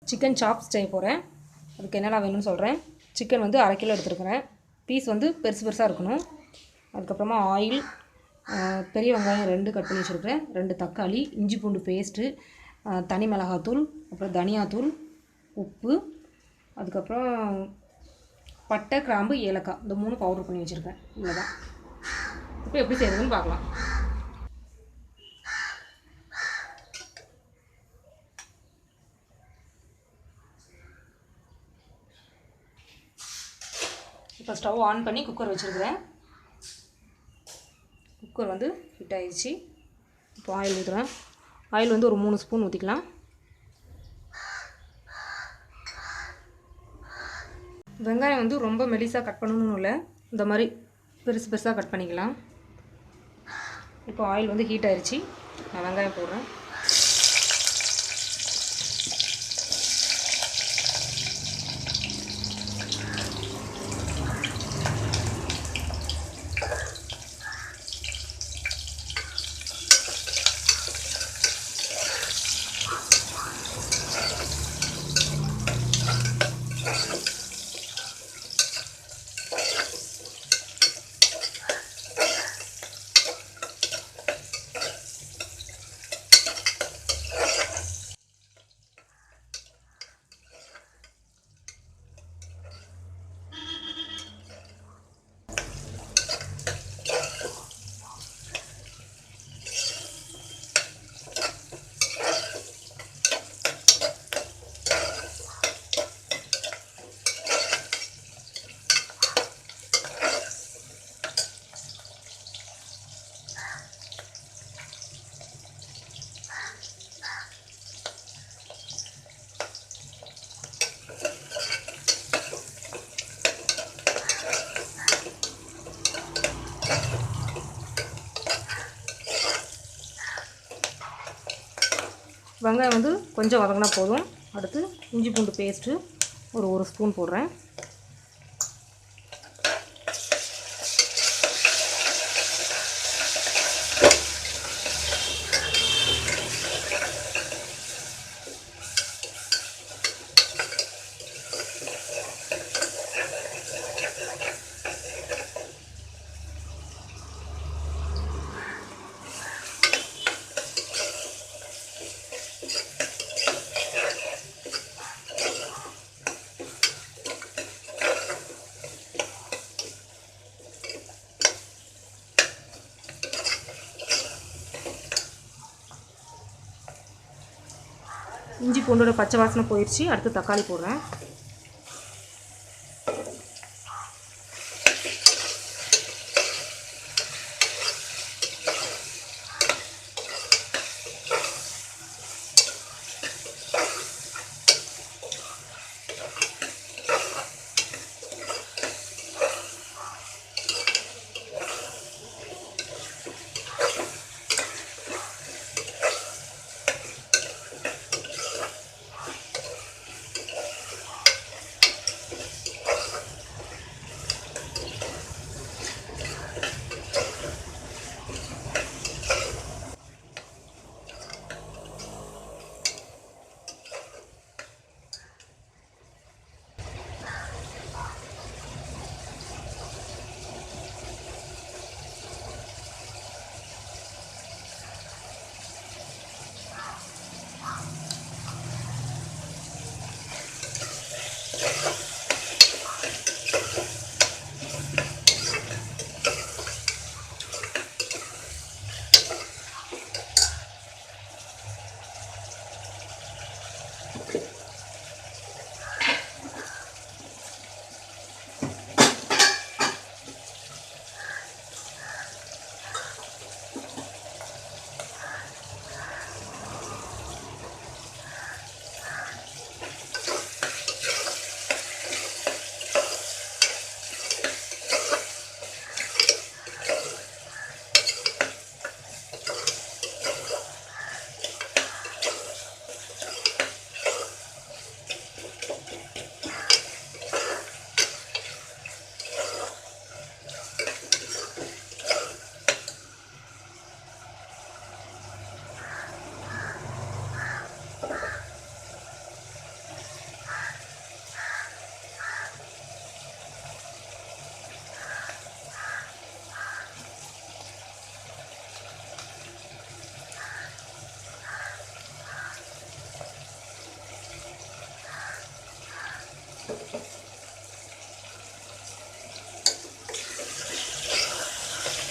Chicken chops செய்ய போகிறேன். அதுக்கு என்னெல்லாம் வேணும்னு சொல்கிறேன். சிக்கன் வந்து 1/2 கிலோ எடுத்துருக்கிறேன். பீஸ் வந்து பெருசு பெருசாக இருக்கணும். அதுக்கப்புறமா ஆயில், பெரிய வெங்காயம் 2 கட் பண்ணி வச்சுருக்கிறேன், 2 தக்காளி, இஞ்சி பூண்டு பேஸ்ட்டு, தனி மிளகாத்தூள், அப்புறம் தனியாத்தூள், உப்பு, அதுக்கப்புறம் பட்டை, கிராம்பு, ஏலக்காய் இந்த 3 பவுடர் பண்ணி வச்சுருக்கேன். இவ்வளோதான். இப்போ எப்படி செய்யறதுன்னு பார்க்கலாம். இப்போ ஸ்டவ் ஆன் பண்ணி குக்கர் வச்சுருக்கிறேன். குக்கர் வந்து ஹீட் ஆகிடுச்சு. இப்போ ஆயில் ஊற்றுறேன். ஆயில் வந்து ஒரு 3 ஸ்பூன் ஊற்றிக்கலாம். வெங்காயம் வந்து ரொம்ப மெலிசாக கட் பண்ணணும்னு இல்லை, இந்த மாதிரி பெருசு பெருசாக கட் பண்ணிக்கலாம். இப்போ ஆயில் வந்து ஹீட் ஆகிடுச்சு. நான் வெங்காயம் போடுறேன். வெங்காயம் வந்து கொஞ்சம் வதங்கினா போதும். அடுத்து இஞ்சி பூண்டு பேஸ்ட்டு ஒரு ஸ்பூன் போடுறேன். இஞ்சி பூண்டோட பச்சை வாசனை போயிடுச்சு. அடுத்து தக்காளி போடுறேன்.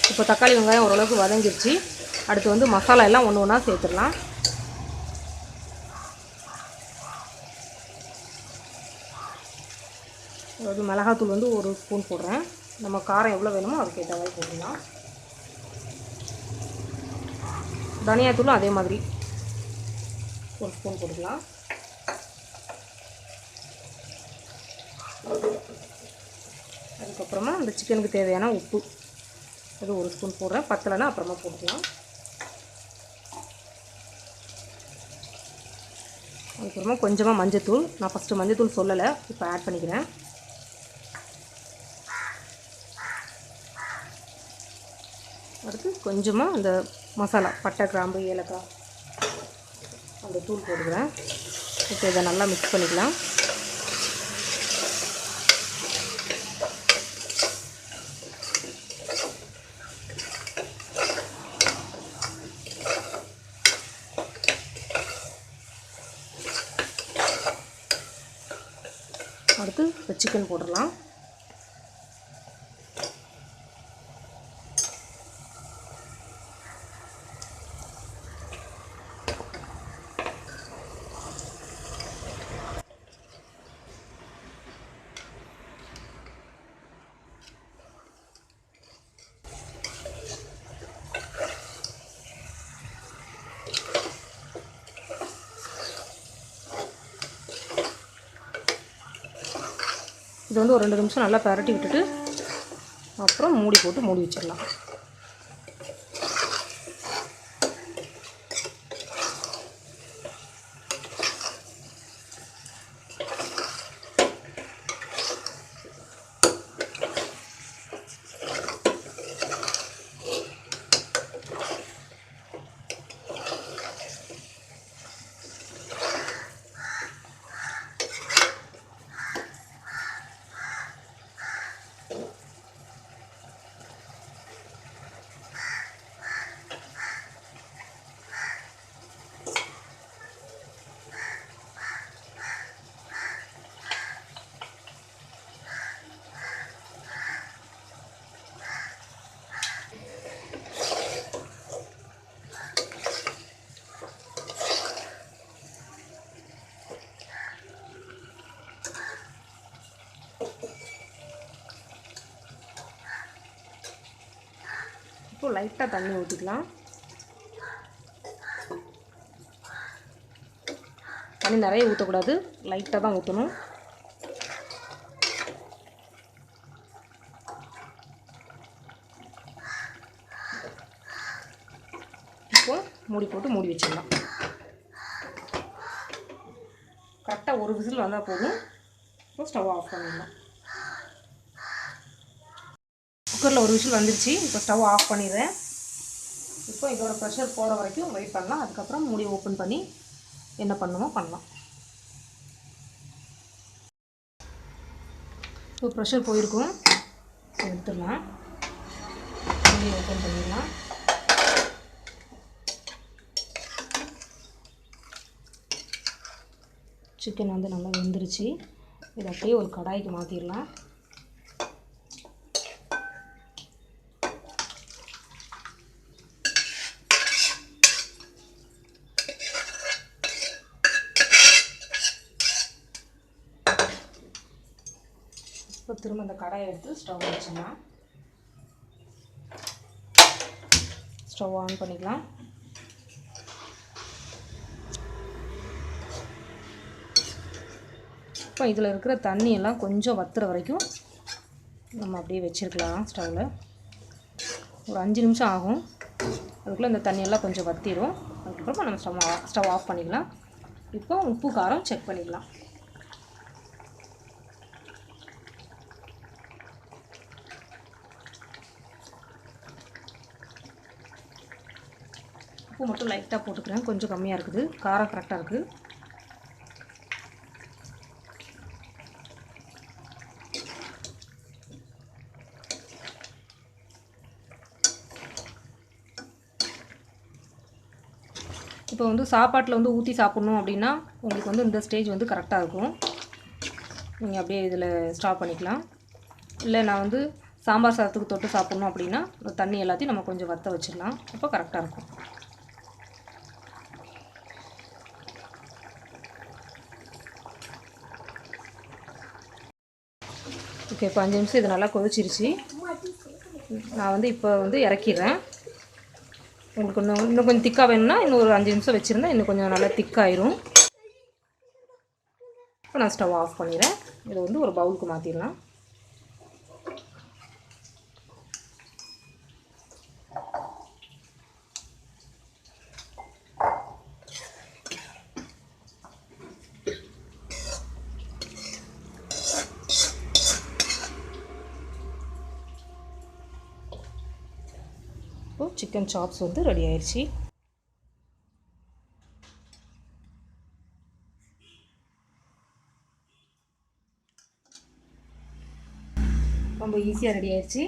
இப்போ தக்காளி வெங்காயம் ஓரளவுக்கு வதங்கிடுச்சு. அடுத்து வந்து மசாலா எல்லாம் ஒன்று ஒன்றா சேர்த்துடலாம். அதாவது மிளகாத்தூள் வந்து 1 ஸ்பூன் போடுறேன். நம்ம காரம் எவ்வளோ வேணுமோ அதுக்கு ஏற்ற மாதிரி போட்டுடலாம். தனியாத்தூளும் அதே மாதிரி 1 ஸ்பூன் போட்டுக்கலாம். அதுக்கப்புறமா இந்த சிக்கனுக்கு தேவையான உப்பு அது 1 ஸ்பூன் போடுறேன். பத்தலைன்னா அப்புறமா போட்டுக்கலாம். அதுக்கப்புறமா கொஞ்சமாக மஞ்சத்தூள். நான் ஃபஸ்ட்டு மஞ்சத்தூள் சொல்லலை, இப்போ ஆட் பண்ணிக்கிறேன். அடுத்து கொஞ்சமாக அந்த மசாலா பட்டை, கிராம்பு, ஏலக்காய் அந்த தூள் போட்டுக்கிறேன். இப்போ இதை நல்லா மிக்ஸ் பண்ணிக்கலாம். அடுத்து இப்போ சிக்கன் போட்டுடலாம். இது வந்து ஒரு 2 நிமிஷம் நல்லா பரட்டி விட்டுட்டு அப்புறம் மூடி போட்டு மூடி வச்சிடலாம். இப்போ லைட்டாக தண்ணி ஊற்றிக்கலாம். தண்ணி நிறைய ஊற்றக்கூடாது, லைட்டாக தான் ஊற்றணும். இப்போ மூடி போட்டு மூடி வச்சிடலாம். கரெக்டாக 1 விசில் வந்தால் போதும். இப்போ ஸ்டவ் ஆஃப் பண்ணிடலாம். குக்கரில் 1 விசில் வந்துருச்சு. இப்போ ஸ்டவ் ஆஃப் பண்ணிடுறேன். இப்போ இதோட ப்ரெஷர் போகிற வரைக்கும் வெயிட் பண்ணலாம். அதுக்கப்புறம் மூடி ஓப்பன் பண்ணி என்ன பண்ணுமோ பண்ணலாம். இப்போ ப்ரெஷர் போயிருக்கும், எடுத்துடலாம். மூடி ஓப்பன் பண்ணிடலாம். சிக்கன் வந்து நல்லா வெந்துருச்சு. இதை அப்படியே ஒரு கடாய்க்கு மாற்றிடலாம். இப்போ திரும்ப அந்த கடாயை எடுத்து ஸ்டவ் வச்சிடலாம். ஸ்டவ் ஆன் பண்ணிக்கலாம். இப்போ இதில் இருக்கிற தண்ணியெல்லாம் கொஞ்சம் வத்துற வரைக்கும் நம்ம அப்படியே வச்சுருக்கலாம். ஸ்டவ்வில் ஒரு 5 நிமிஷம் ஆகும். அதுக்குள்ளே இந்த தண்ணியெல்லாம் கொஞ்சம் வத்திடும். அதுக்கப்புறமா நம்ம ஸ்டவ் ஆஃப் பண்ணிக்கலாம். இப்போ உப்பு காரம் செக் பண்ணிக்கலாம். உப்பு மட்டும் லைட்டாக போட்டுக்கிறேன், கொஞ்சம் கம்மியாக இருக்குது. காரம் கரெக்டாக இருக்குது. இப்போ வந்து சாப்பாட்டில் வந்து ஊற்றி சாப்பிட்ணும் அப்படின்னா உங்களுக்கு வந்து இந்த ஸ்டேஜ் வந்து கரெக்டாக இருக்கும். நீங்கள் அப்படியே இதில் ஸ்டாப் பண்ணிக்கலாம். இல்லை நான் வந்து சாம்பார் சாதத்துக்கு தொட்டு சாப்பிட்ணும் அப்படின்னா தண்ணி எல்லாத்தையும் நம்ம கொஞ்சம் வற்ற வச்சிடலாம். அப்போ கரெக்டாக இருக்கும். ஓகே, இப்போ 5 நிமிஷம் இது நல்லா கொதிச்சிருச்சு. நான் வந்து இப்போ வந்து இறக்கிடுறேன். உங்களுக்கு இன்னும் கொஞ்சம் திக்காக வேணும்னா இன்னும் ஒரு 5 நிமிஷம் வச்சுருந்தா இன்னும் கொஞ்சம் நல்லா திக்காயிரும். இப்போ நான் ஸ்டவ் ஆஃப் பண்ணிடுறேன். இதை வந்து ஒரு பவுலுக்கு மாற்றிடலாம். இப்போ சிக்கன் சாப்ஸ் வந்து ரெடி ஆயிடுச்சு. ரொம்ப ஈஸியாக ரெடி ஆயிடுச்சு.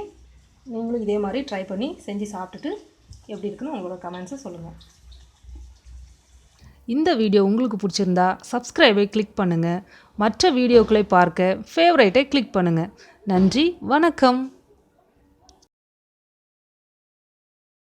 நீங்களும் இதே மாதிரி ட்ரை பண்ணி செஞ்சு சாப்பிட்டுட்டு எப்படி இருக்குன்னு உங்களோட கமெண்ட்ஸை சொல்லுங்கள். இந்த வீடியோ உங்களுக்கு பிடிச்சிருந்தா சப்ஸ்கிரைபை கிளிக் பண்ணுங்கள். மற்ற வீடியோக்களை பார்க்க ஃபேவரைட்டை கிளிக் பண்ணுங்கள். நன்றி, வணக்கம்.